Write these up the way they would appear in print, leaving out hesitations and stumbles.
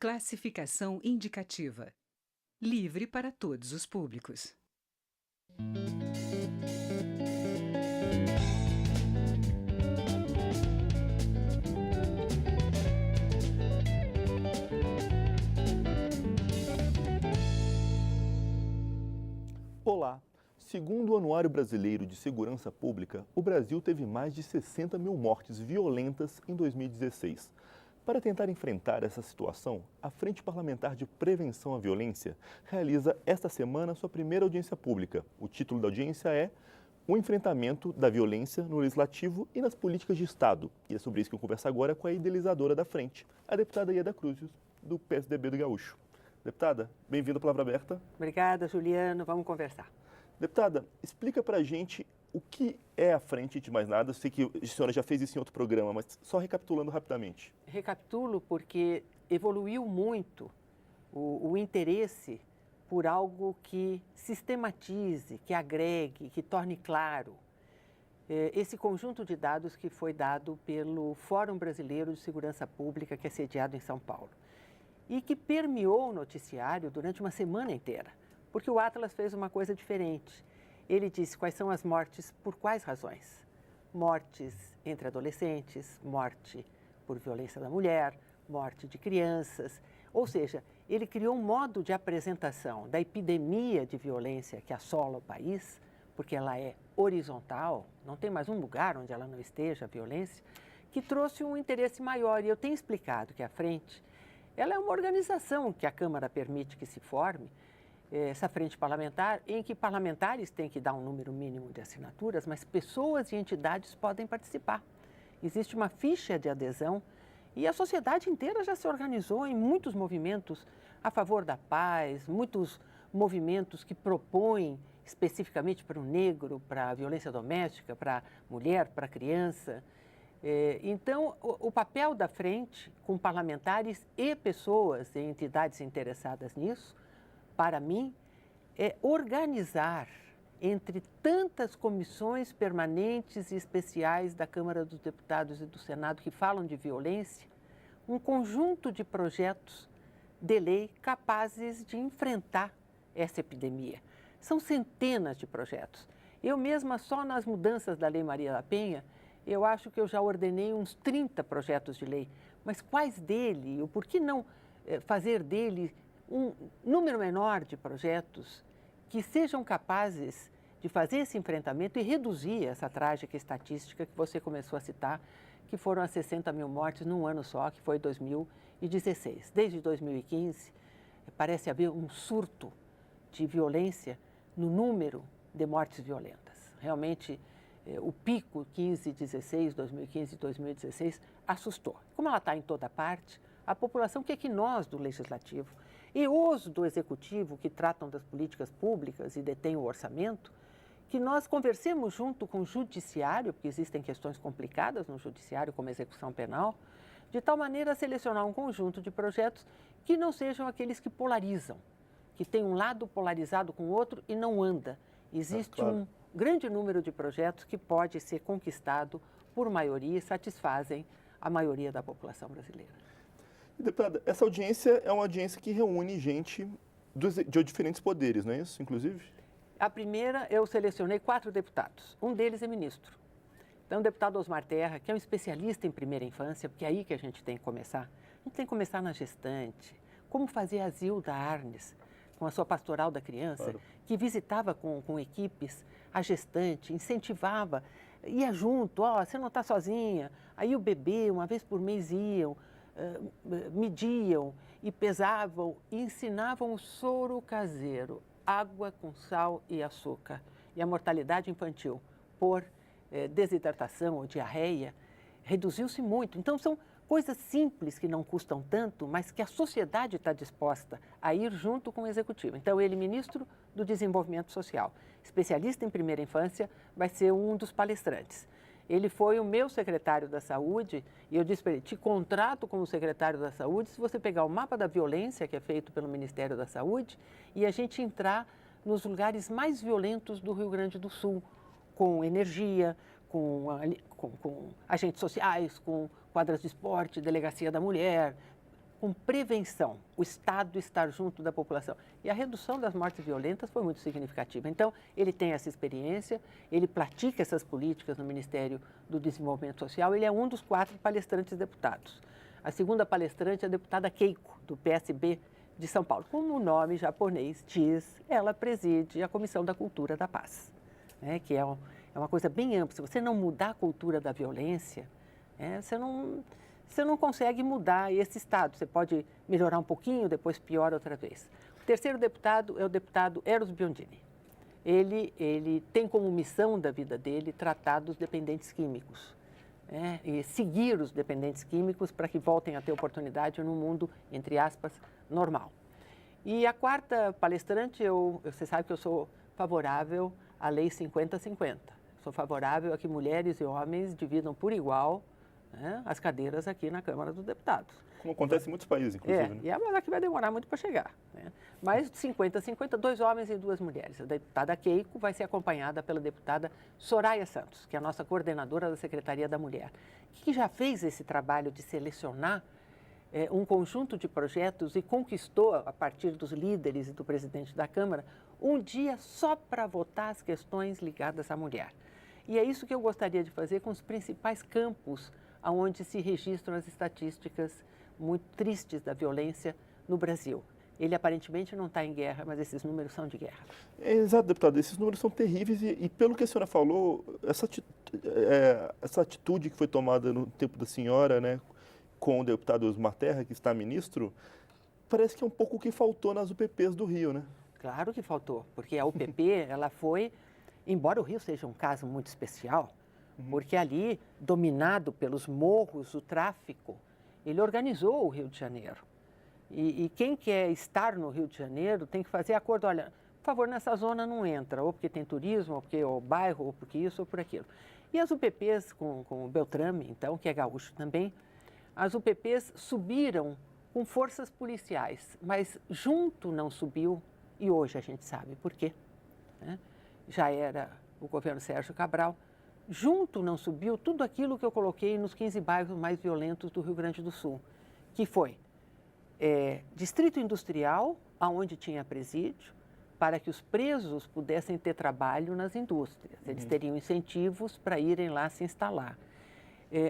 Classificação indicativa. Livre para todos os públicos. Olá! Segundo o Anuário Brasileiro de Segurança Pública, o Brasil teve mais de 60 mil mortes violentas em 2016. Para tentar enfrentar essa situação, a Frente Parlamentar de Prevenção à Violência realiza esta semana sua primeira audiência pública. O título da audiência é O Enfrentamento da Violência no Legislativo e nas Políticas de Estado. E é sobre isso que eu converso agora com a idealizadora da frente, a deputada Ieda Cruzes, do PSDB do Gaúcho. Deputada, bem-vinda à Palavra Aberta. Obrigada, Juliano. Vamos conversar. Deputada, explica pra gente o que é a frente, antes de mais nada. Eu sei que a senhora já fez isso em outro programa, mas só recapitulando rapidamente. Recapitulo porque evoluiu muito o interesse por algo que sistematize, que agregue, que torne claro esse conjunto de dados que foi dado pelo Fórum Brasileiro de Segurança Pública, que é sediado em São Paulo, e que permeou o noticiário durante uma semana inteira, porque o Atlas fez uma coisa diferente. Ele disse quais são as mortes, por quais razões. Mortes entre adolescentes, morte por violência da mulher, morte de crianças. Ou seja, ele criou um modo de apresentação da epidemia de violência que assola o país, porque ela é horizontal, não tem mais um lugar onde ela não esteja, a violência, que trouxe um interesse maior. E eu tenho explicado que a Frente, ela é uma organização que a Câmara permite que se forme, essa frente parlamentar, em que parlamentares têm que dar um número mínimo de assinaturas, mas pessoas e entidades podem participar. Existe uma ficha de adesão e a sociedade inteira já se organizou em muitos movimentos a favor da paz, muitos movimentos que propõem especificamente para o negro, para a violência doméstica, para a mulher, para a criança. Então, o papel da frente, com parlamentares e pessoas e entidades interessadas nisso, para mim, é organizar entre tantas comissões permanentes e especiais da Câmara dos Deputados e do Senado que falam de violência, um conjunto de projetos de lei capazes de enfrentar essa epidemia. São centenas de projetos. Eu mesma, só nas mudanças da Lei Maria da Penha, eu acho que eu já ordenei uns 30 projetos de lei. Mas quais dele, ou por que não fazer dele um número menor de projetos que sejam capazes de fazer esse enfrentamento e reduzir essa trágica estatística que você começou a citar, que foram as 60 mil mortes num ano só, que foi 2016. Desde 2015, parece haver um surto de violência no número de mortes violentas. Realmente, o pico 2015 e 2016 assustou. Como ela está em toda parte, a população quer que nós, do Legislativo, e os do Executivo, que tratam das políticas públicas e detêm o orçamento, que nós conversemos junto com o Judiciário, porque existem questões complicadas no Judiciário, como a execução penal, de tal maneira a selecionar um conjunto de projetos que não sejam aqueles que polarizam, que tem um lado polarizado com o outro e não anda. Existe claro. um grande número de projetos que pode ser conquistado por maioria e satisfazem a maioria da população brasileira. Deputada, essa audiência é uma audiência que reúne gente de diferentes poderes, não é isso, inclusive? A primeira, eu selecionei 4 deputados. Um deles é ministro. Então, o deputado Osmar Terra, que é um especialista em primeira infância, porque é aí que a gente tem que começar. A gente tem que começar na gestante. Como fazer a Zilda Arnes, com a sua pastoral da criança, Claro. que visitava com equipes a gestante, incentivava, ia junto, você não está sozinha. Aí o bebê, uma vez por mês iam, mediam e pesavam e ensinavam o soro caseiro, água com sal e açúcar. E a mortalidade infantil por desidratação ou diarreia reduziu-se muito. Então, são coisas simples que não custam tanto, mas que a sociedade está disposta a ir junto com o Executivo. Então, ele, ministro do Desenvolvimento Social, especialista em primeira infância, vai ser um dos palestrantes. Ele foi o meu secretário da Saúde e eu disse para ele, te contrato como secretário da Saúde se você pegar o mapa da violência que é feito pelo Ministério da Saúde e a gente entrar nos lugares mais violentos do Rio Grande do Sul, com energia, com agentes sociais, com quadras de esporte, delegacia da mulher, com prevenção, o Estado estar junto da população. E a redução das mortes violentas foi muito significativa. Então, ele tem essa experiência, ele pratica essas políticas no Ministério do Desenvolvimento Social, ele é um dos 4 palestrantes deputados. A segunda palestrante é a deputada Keiko, do PSB de São Paulo. Como o nome japonês diz, ela preside a Comissão da Cultura da Paz, né, que é uma coisa bem ampla. Se você não mudar a cultura da violência, você não consegue mudar esse Estado. Você pode melhorar um pouquinho, depois piora outra vez. O terceiro deputado é o deputado Eros Biondini. Ele tem como missão da vida dele tratar dos dependentes químicos, né, e seguir os dependentes químicos para que voltem a ter oportunidade num mundo, entre aspas, normal. E a quarta palestrante, você sabe que eu sou favorável à Lei 50-50. Sou favorável a que mulheres e homens dividam por igual, né, as cadeiras aqui na Câmara dos Deputados. Como acontece em muitos países, inclusive. Né? E é uma que vai demorar muito para chegar. Né? Mas 50-50, 2 homens e 2 mulheres. A deputada Keiko vai ser acompanhada pela deputada Soraya Santos, que é a nossa coordenadora da Secretaria da Mulher, que já fez esse trabalho de selecionar um conjunto de projetos e conquistou, a partir dos líderes e do presidente da Câmara, um dia só para votar as questões ligadas à mulher. E é isso que eu gostaria de fazer com os principais campos onde se registram as estatísticas muito tristes da violência no Brasil. Ele aparentemente não está em guerra, mas esses números são de guerra. Exato, deputado. Esses números são terríveis e pelo que a senhora falou, essa atitude que foi tomada no tempo da senhora, né, com o deputado Osmar Terra, que está ministro, parece que é um pouco o que faltou nas UPPs do Rio, né? Claro que faltou, porque a UPP, ela foi, embora o Rio seja um caso muito especial, porque ali, dominado pelos morros, o tráfico, ele organizou o Rio de Janeiro. E quem quer estar no Rio de Janeiro tem que fazer acordo, olha, por favor, nessa zona não entra, ou porque tem turismo, ou porque é o bairro, ou porque isso, ou por aquilo. E as UPPs, com o Beltrame, então, que é gaúcho também, as UPPs subiram com forças policiais, mas junto não subiu, e hoje a gente sabe por quê. Né? Já era o governo Sérgio Cabral. Junto não subiu tudo aquilo que eu coloquei nos 15 bairros mais violentos do Rio Grande do Sul, que foi distrito industrial, onde tinha presídio, para que os presos pudessem ter trabalho nas indústrias. Eles teriam incentivos para irem lá se instalar.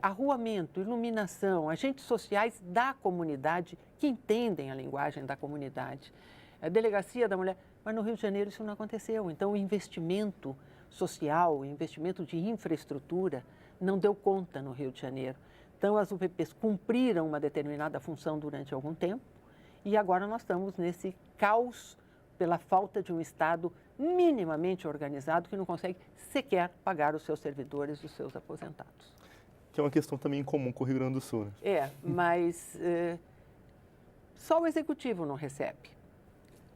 Arruamento, iluminação, agentes sociais da comunidade que entendem a linguagem da comunidade. A delegacia da mulher, mas no Rio de Janeiro isso não aconteceu. Então, o investimento social, o investimento de infraestrutura não deu conta no Rio de Janeiro. Então, as UPPs cumpriram uma determinada função durante algum tempo e agora nós estamos nesse caos pela falta de um Estado minimamente organizado que não consegue sequer pagar os seus servidores e os seus aposentados. Que é uma questão também comum com o Rio Grande do Sul. Né? Mas só o Executivo não recebe.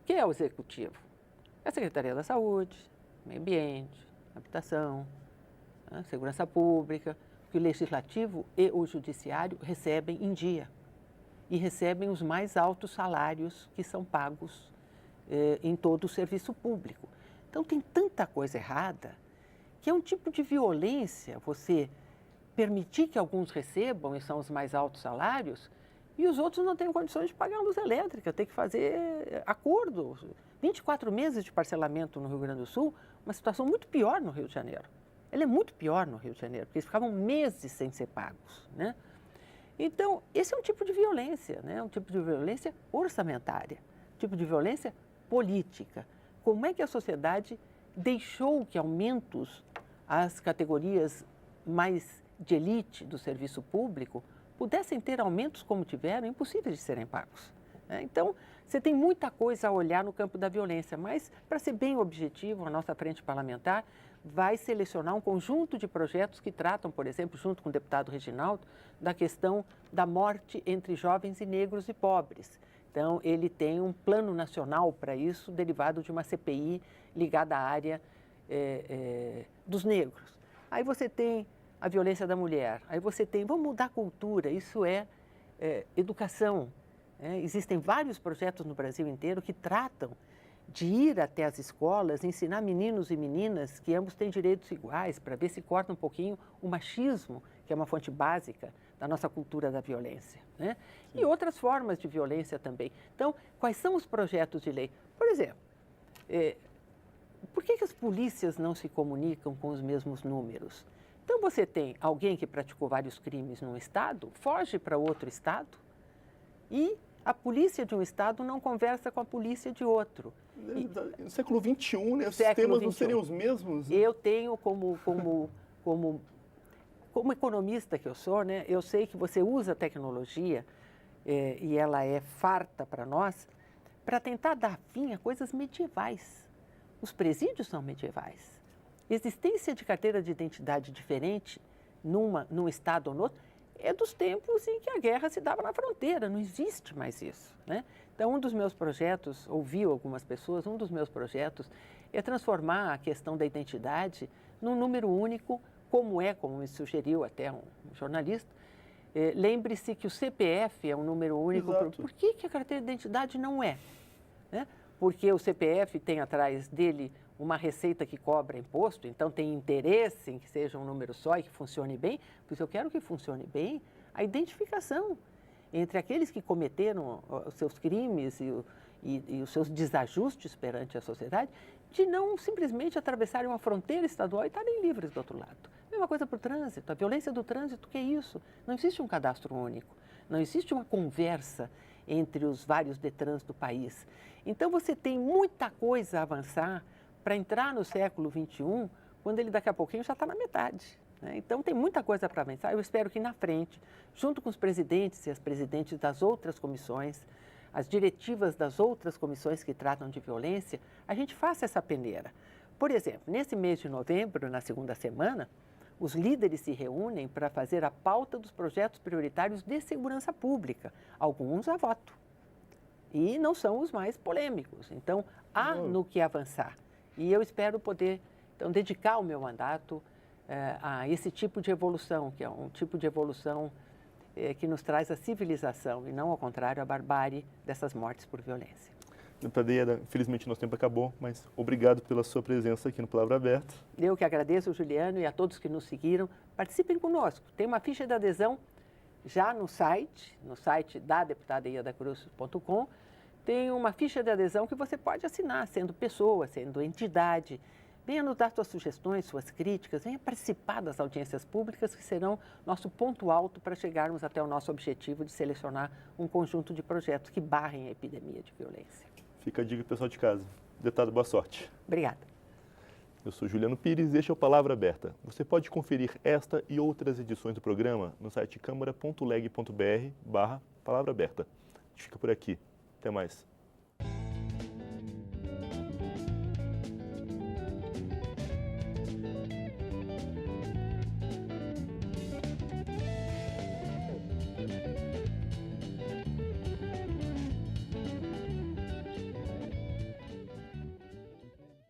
O que é o Executivo? É a Secretaria da Saúde, Meio Ambiente, Habitação, Segurança Pública, que o Legislativo e o Judiciário recebem em dia e recebem os mais altos salários que são pagos em todo o serviço público. Então, tem tanta coisa errada que é um tipo de violência você permitir que alguns recebam, e são os mais altos salários, e os outros não têm condições de pagar a luz elétrica, tem que fazer acordo. 24 meses de parcelamento no Rio Grande do Sul, uma situação muito pior no Rio de Janeiro. Ela é muito pior no Rio de Janeiro, porque eles ficavam meses sem ser pagos, né? Então, esse é um tipo de violência, né? Um tipo de violência orçamentária, um tipo de violência política. Como é que a sociedade deixou que aumentos às categorias mais de elite do serviço público pudessem ter aumentos como tiveram, impossíveis de serem pagos? Né? Então, você tem muita coisa a olhar no campo da violência, mas, para ser bem objetivo, a nossa frente parlamentar vai selecionar um conjunto de projetos que tratam, por exemplo, junto com o deputado Reginaldo, da questão da morte entre jovens e negros e pobres. Então, ele tem um plano nacional para isso, derivado de uma CPI ligada à área dos negros. Aí você tem a violência da mulher, aí você tem, vamos mudar a cultura, isso é educação. Existem vários projetos no Brasil inteiro que tratam de ir até as escolas, ensinar meninos e meninas que ambos têm direitos iguais, para ver se corta um pouquinho o machismo, que é uma fonte básica da nossa cultura da violência, né? E outras formas de violência também. Então, quais são os projetos de lei? Por exemplo, por que as polícias não se comunicam com os mesmos números? Então, você tem alguém que praticou vários crimes num estado, foge para outro estado e a polícia de um estado não conversa com a polícia de outro. No século XXI, né? Os sistemas não seriam os mesmos? Né? Eu tenho como economista que eu sou, né, eu sei que você usa a tecnologia e ela é farta para nós, para tentar dar fim a coisas medievais. Os presídios são medievais. Existência de carteira de identidade diferente num estado ou no outro é dos tempos em que a guerra se dava na fronteira, não existe mais isso, né? Então, um dos meus projetos, ouviu algumas pessoas, um dos meus projetos é transformar a questão da identidade num número único, como me sugeriu até um jornalista. Lembre-se que o CPF é um número único. Por que a carteira de identidade não é? Né? Porque o CPF tem atrás dele uma receita que cobra imposto, então tem interesse em que seja um número só e que funcione bem, pois eu quero que funcione bem a identificação entre aqueles que cometeram os seus crimes e os seus desajustes perante a sociedade, de não simplesmente atravessarem uma fronteira estadual e estarem livres do outro lado. Mesma coisa para o trânsito, a violência do trânsito, que é isso? Não existe um cadastro único, não existe uma conversa entre os vários DETRANs do país. Então, você tem muita coisa a avançar para entrar no século XXI, quando ele daqui a pouquinho já está na metade, né? Então, tem muita coisa para avançar. Eu espero que na frente, junto com os presidentes e as presidentes das outras comissões, as diretivas das outras comissões que tratam de violência, a gente faça essa peneira. Por exemplo, nesse mês de novembro, na segunda semana, os líderes se reúnem para fazer a pauta dos projetos prioritários de segurança pública, alguns a voto. E não são os mais polêmicos. Então, há no que avançar. E eu espero poder, então, dedicar o meu mandato a esse tipo de evolução, que é um tipo de evolução que nos traz a civilização e não, ao contrário, a barbárie dessas mortes por violência. Deputada Ieda, infelizmente nosso tempo acabou, mas obrigado pela sua presença aqui no Palavra Aberta. Eu que agradeço, Juliano, e a todos que nos seguiram. Participem conosco. Tem uma ficha de adesão já no site da deputadaiedacruz.com. Tem uma ficha de adesão que você pode assinar, sendo pessoa, sendo entidade. Venha nos dar suas sugestões, suas críticas, venha participar das audiências públicas que serão nosso ponto alto para chegarmos até o nosso objetivo de selecionar um conjunto de projetos que barrem a epidemia de violência. Fica a dica, pessoal de casa. Deputado, boa sorte. Obrigada. Eu sou Juliano Pires e este é o Palavra Aberta. Você pode conferir esta e outras edições do programa no site câmara.leg.br/palavra aberta. A gente fica por aqui. Até mais.